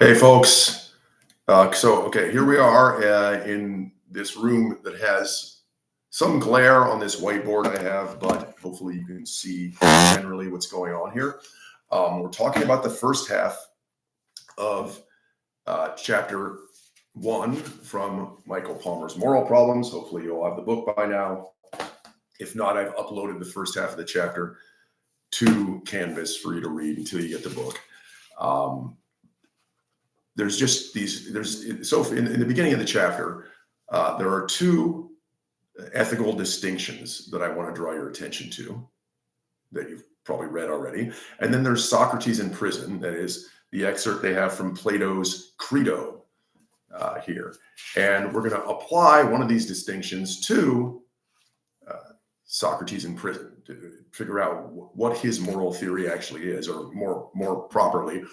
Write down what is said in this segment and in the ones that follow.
Hey, folks. Okay, here we are in this room that has some glare on this whiteboard I have, but hopefully you can see generally what's going on here. We're talking about the first half of chapter 1 from Michael Palmer's Moral Problems. Hopefully you'll have the book by now. If not, I've uploaded the first half of the chapter to Canvas for you to read until you get the book. There's just these, so in the beginning of the chapter, there are two ethical distinctions that I want to draw your attention to that you've probably read already. And then there's Socrates in prison. That is the excerpt they have from Plato's Credo here. And we're going to apply one of these distinctions to Socrates in prison to figure out what his moral theory actually is, or more properly,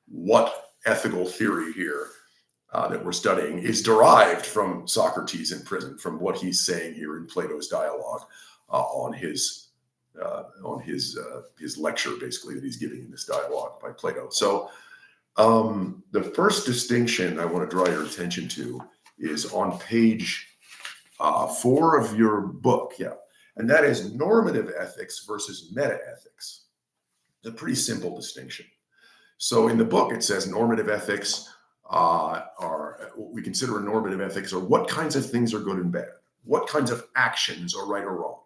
what ethical theory here that we're studying is derived from Socrates in prison, from what he's saying here in Plato's dialogue on his lecture, basically, that he's giving in this dialogue by Plato. So the first distinction I want to draw your attention to is on page 4 of your book, and that is normative ethics versus meta-ethics. It's a pretty simple distinction. So in the book, it says normative ethics are what we consider normative ethics, or what kinds of things are good and bad, what kinds of actions are right or wrong.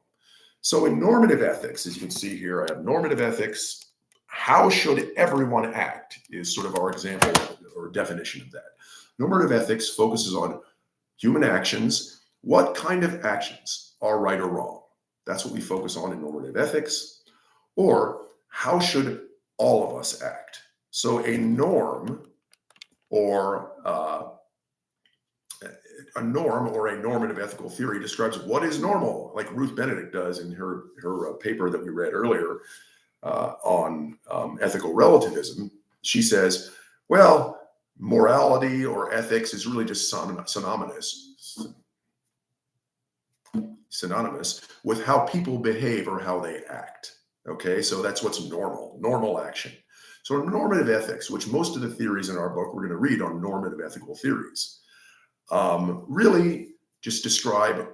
So in normative ethics, as you can see here, I have normative ethics. How should everyone act is sort of our example or definition of that. Normative ethics focuses on human actions. What kind of actions are right or wrong? That's what we focus on in normative ethics. Or how should all of us act? So a norm or a normative ethical theory describes what is normal, like Ruth Benedict does in her paper that we read earlier on ethical relativism. She says, well, morality or ethics is really just synonymous with how people behave or how they act. Okay, so that's what's normal action. So normative ethics, which most of the theories in our book we're going to read on normative ethical theories, really just describe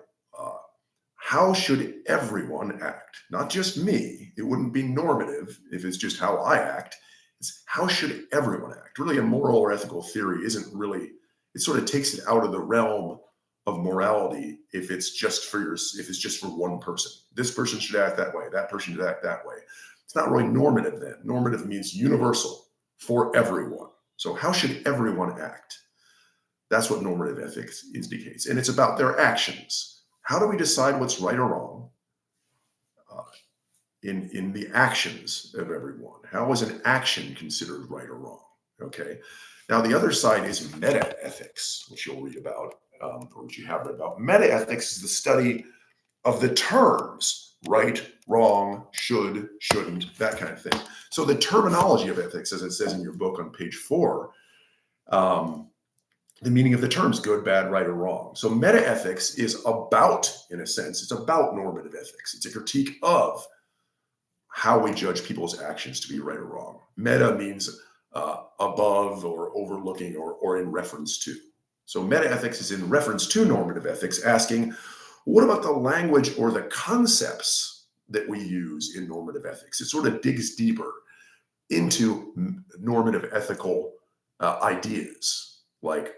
how should everyone act, not just me. It wouldn't be normative if it's just how I act. It's how should everyone act. Really, a moral or ethical theory isn't really, it sort of takes it out of the realm of morality if it's just for one person. This person should act that way, that person should act that way. It's not really normative then. Normative means universal for everyone. So how should everyone act? That's what normative ethics indicates. And it's about their actions. How do we decide what's right or wrong in the actions of everyone? How is an action considered right or wrong? Okay. Now, the other side is meta-ethics, which you'll read about, or which you have read about. Meta-ethics is the study of the terms right, wrong, should, shouldn't, that kind of thing. So the terminology of ethics, as it says in your book on page 4, the meaning of the terms good, bad, right, or wrong. So meta-ethics is about, in a sense, it's about normative ethics. It's a critique of how we judge people's actions to be right or wrong. Meta means above or overlooking or in reference to. So meta-ethics is in reference to normative ethics, asking, what about the language or the concepts that we use in normative ethics? It sort of digs deeper into normative ethical ideas, like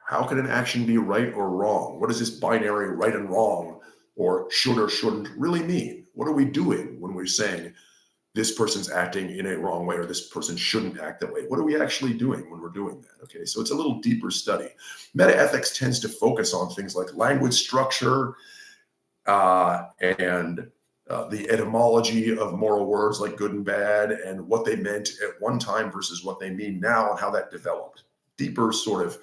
how can an action be right or wrong? What does this binary right and wrong or should or shouldn't really mean? What are we doing when we're saying this person's acting in a wrong way or this person shouldn't act that way? What are we actually doing when we're doing that? Okay, so it's a little deeper study. Meta-ethics tends to focus on things like language structure and the etymology of moral words like good and bad, and what they meant at one time versus what they mean now and how that developed. Deeper sort of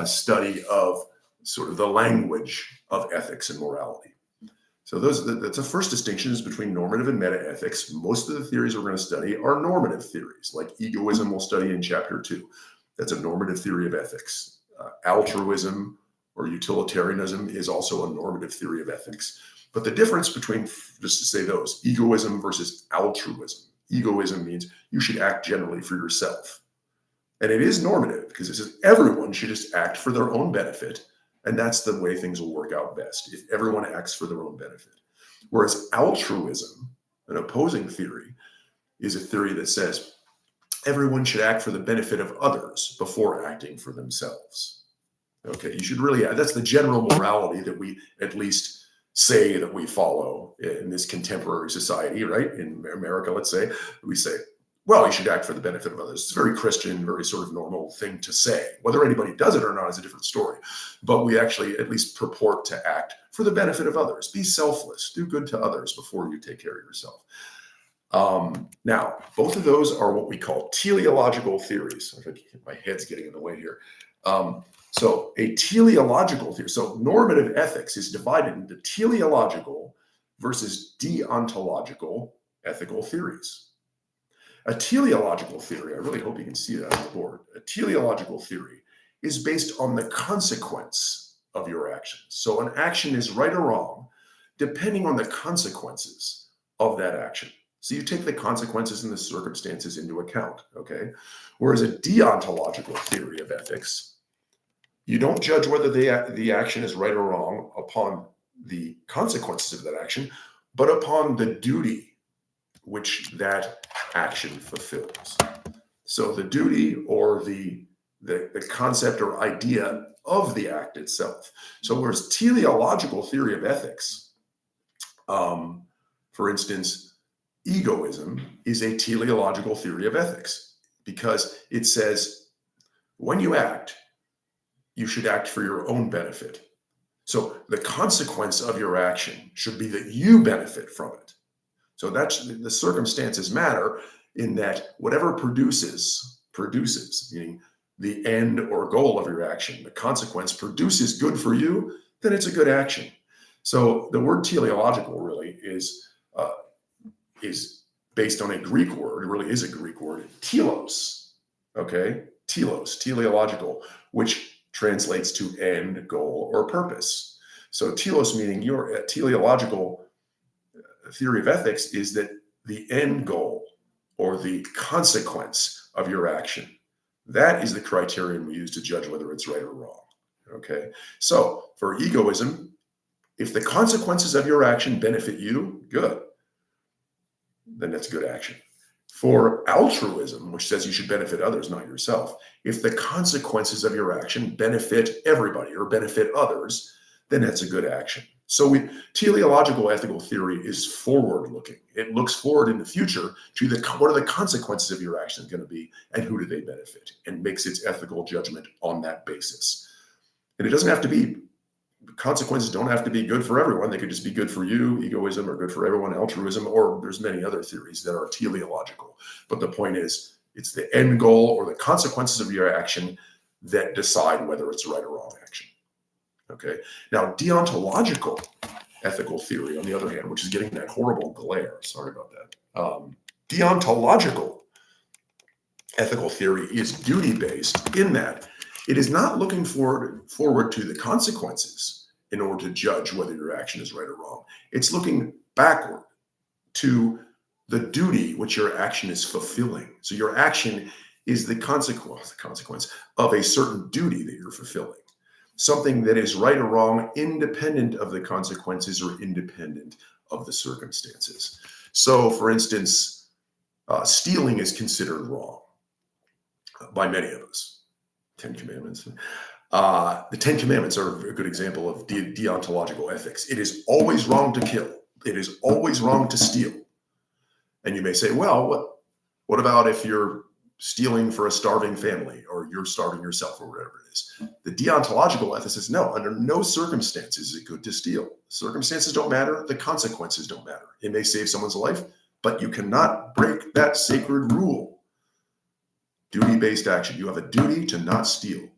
study of sort of the language of ethics and morality. So that's the first distinctions between normative and meta-ethics. Most of the theories we're going to study are normative theories, like egoism we'll study in chapter 2. That's a normative theory of ethics. Altruism or utilitarianism is also a normative theory of ethics. But the difference between, just to say those, egoism versus altruism. Egoism means you should act generally for yourself. And it is normative because it says everyone should just act for their own benefit. And that's the way things will work out best, if everyone acts for their own benefit. Whereas altruism, an opposing theory, is a theory that says everyone should act for the benefit of others before acting for themselves. Okay, you should really, that's the general morality that we at least say that we follow in this contemporary society, right? In America, let's say, we say, well, you should act for the benefit of others. It's a very Christian, very sort of normal thing to say. Whether anybody does it or not is a different story. But we actually at least purport to act for the benefit of others. Be selfless, do good to others before you take care of yourself. Now, both of those are what we call teleological theories. My head's getting in the way here. So a teleological theory, so normative ethics is divided into teleological versus deontological ethical theories. A teleological theory, I really hope you can see that on the board. A teleological theory is based on the consequence of your actions. So an action is right or wrong depending on the consequences of that action. So you take the consequences and the circumstances into account, okay? Whereas a deontological theory of ethics, you don't judge whether the action is right or wrong upon the consequences of that action, but upon the duty which that action fulfills. So the duty or the concept or idea of the act itself. So whereas teleological theory of ethics, for instance, egoism is a teleological theory of ethics because it says when you act, you should act for your own benefit. So the consequence of your action should be that you benefit from it. So that's the circumstances matter in that whatever produces, meaning the end or goal of your action, the consequence produces good for you, then it's a good action. So the word teleological really is based on a Greek word. It really is a Greek word, telos. Okay, telos, teleological, which translates to end, goal, or purpose. So telos meaning your teleological theory of ethics is that the end goal or the consequence of your action, that is the criterion we use to judge whether it's right or wrong. Okay, so for egoism, if the consequences of your action benefit you, good, then that's good action. For altruism, which says you should benefit others, not yourself, if the consequences of your action benefit everybody or benefit others, then that's a good action. So teleological ethical theory is forward-looking. It looks forward in the future to what are the consequences of your actions going to be and who do they benefit, and makes its ethical judgment on that basis. And it doesn't have to be, consequences don't have to be good for everyone. They could just be good for you, egoism, or good for everyone, altruism, or there's many other theories that are teleological. But the point is, it's the end goal or the consequences of your action that decide whether it's right or wrong action. Okay. Now, deontological ethical theory, on the other hand, which is getting that horrible glare, sorry about that. Deontological ethical theory is duty-based in that it is not looking forward to the consequences in order to judge whether your action is right or wrong. It's looking backward to the duty which your action is fulfilling. So your action is the consequence of a certain duty that you're fulfilling. Something that is right or wrong, independent of the consequences or independent of the circumstances. So, for instance, stealing is considered wrong by many of us. 10 Commandments. The 10 Commandments are a good example of deontological ethics. It is always wrong to kill. It is always wrong to steal. And you may say, well, what about if you're stealing for a starving family or you're starving yourself or whatever it is? The deontological ethics is no, under no circumstances is it good to steal. Circumstances don't matter. The consequences don't matter. It may save someone's life, but you cannot break that sacred rule. Duty-based action. You have a duty to not steal.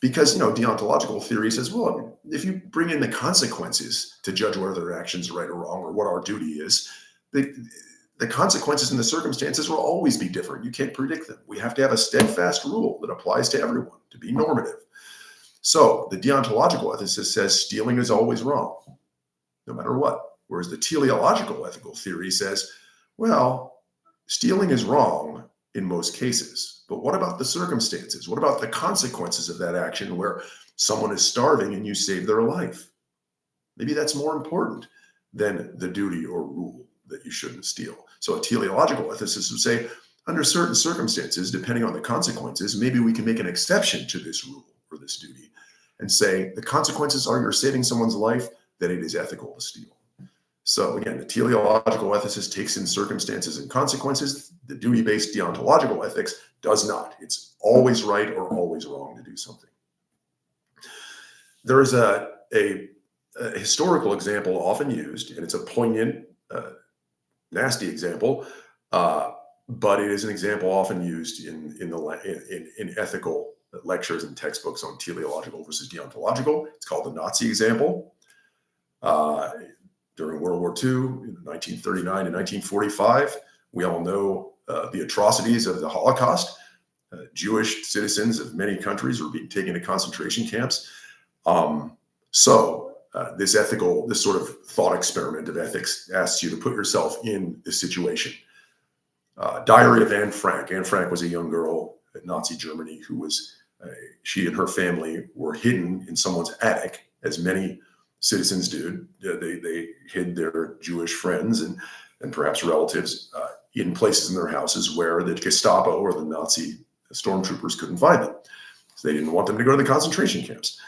Because, deontological theory says, well, if you bring in the consequences to judge whether their actions are right or wrong or what our duty is, the consequences and the circumstances will always be different. You can't predict them. We have to have a steadfast rule that applies to everyone to be normative. So the deontological ethicist says stealing is always wrong, no matter what. Whereas the teleological ethical theory says, well, stealing is wrong in most cases, But what about the circumstances? What about the consequences of that action where someone is starving and you save their life? Maybe that's more important than the duty or rule that you shouldn't steal. So a teleological ethicist would say, under certain circumstances, depending on the consequences, maybe we can make an exception to this rule or this duty and say the consequences are you're saving someone's life, that it is ethical to steal. So again, the teleological ethicist takes in circumstances and consequences. The duty-based deontological ethics does not. It's always right or always wrong to do something. There is a historical example often used, and it's a poignant, nasty example, but it is an example often used in ethical lectures and textbooks on teleological versus deontological. It's called the Nazi example. During World War II, in 1939 and 1945, we all know the atrocities of the Holocaust. Jewish citizens of many countries were being taken to concentration camps. This sort of thought experiment of ethics asks you to put yourself in this situation. Diary of Anne Frank. Anne Frank was a young girl in Nazi Germany who was, she and her family were hidden in someone's attic, as many citizens did. They hid their Jewish friends and perhaps relatives in places in their houses where the Gestapo or the Nazi stormtroopers couldn't find them. So they didn't want them to go to the concentration camps.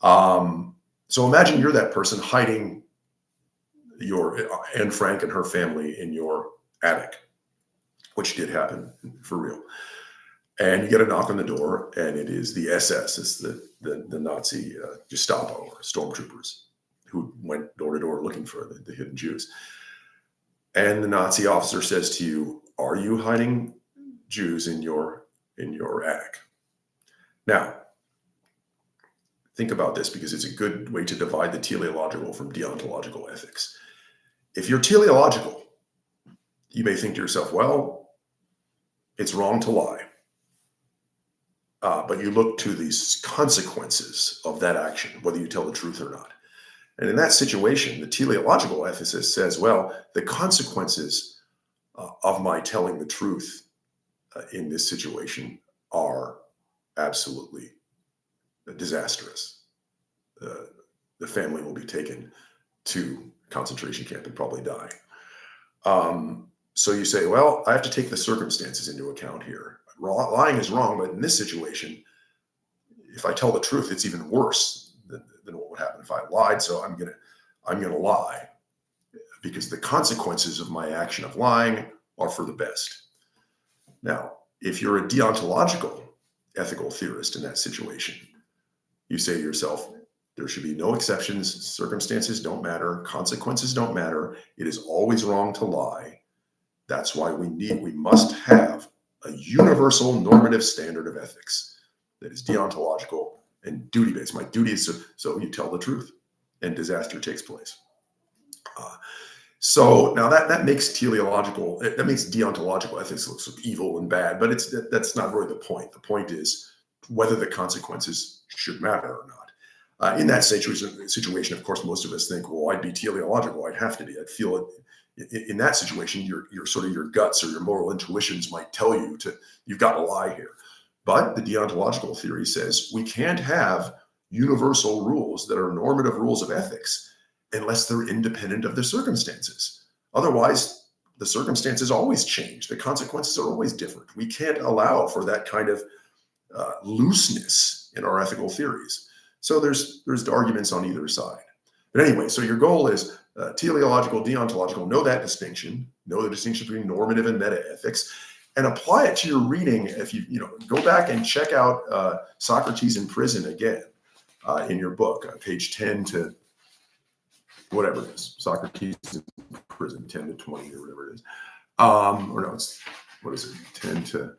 So imagine you're that person hiding your Anne Frank and her family in your attic, which did happen for real. And you get a knock on the door, and it is the SS, it's the Nazi Gestapo or stormtroopers who went door to door looking for the hidden Jews. And the Nazi officer says to you, "Are you hiding Jews in your attic?" Now, think about this because it's a good way to divide the teleological from deontological ethics. If you're teleological, you may think to yourself, well, it's wrong to lie. But you look to these consequences of that action, whether you tell the truth or not. And in that situation, the teleological ethicist says, well, the consequences of my telling the truth in this situation are absolutely disastrous. The family will be taken to concentration camp and probably die. So you say, well, I have to take the circumstances into account here. Lying is wrong, but in this situation, if I tell the truth, it's even worse than what would happen if I lied. So I'm gonna lie because the consequences of my action of lying are for the best. Now, if you're a deontological ethical theorist in that situation, you say to yourself, there should be no exceptions. Circumstances don't matter. Consequences don't matter. It is always wrong to lie. That's why we must have a universal normative standard of ethics that is deontological and duty-based. My duty is so you tell the truth and disaster takes place. So now that makes deontological ethics look so evil and bad, but that's not really the point. The point is whether the consequences should matter or not. In that situation, of course, most of us think, well, I'd be teleological. I'd have to be. I'd feel it. In that situation, your sort of your guts or your moral intuitions might tell you you've got to lie here. But the deontological theory says we can't have universal rules that are normative rules of ethics unless they're independent of the circumstances. Otherwise, the circumstances always change. The consequences are always different. We can't allow for that kind of looseness in our ethical theories. So there's arguments on either side. But anyway, so your goal is teleological, deontological, know that distinction, know the distinction between normative and meta-ethics, and apply it to your reading. If you go back and check out Socrates in Prison again in your book, page 10 to whatever it is, Socrates in Prison, 10 to 20 or whatever it is. Or no, it's, what is it, 10 to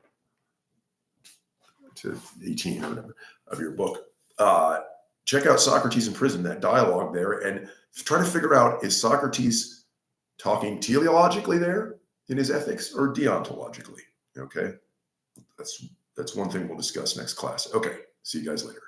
18 or whatever of your book. Check out Socrates in Prison, that dialogue there, and try to figure out, is Socrates talking teleologically there in his ethics or deontologically? Okay, that's one thing we'll discuss next class. Okay, see you guys later.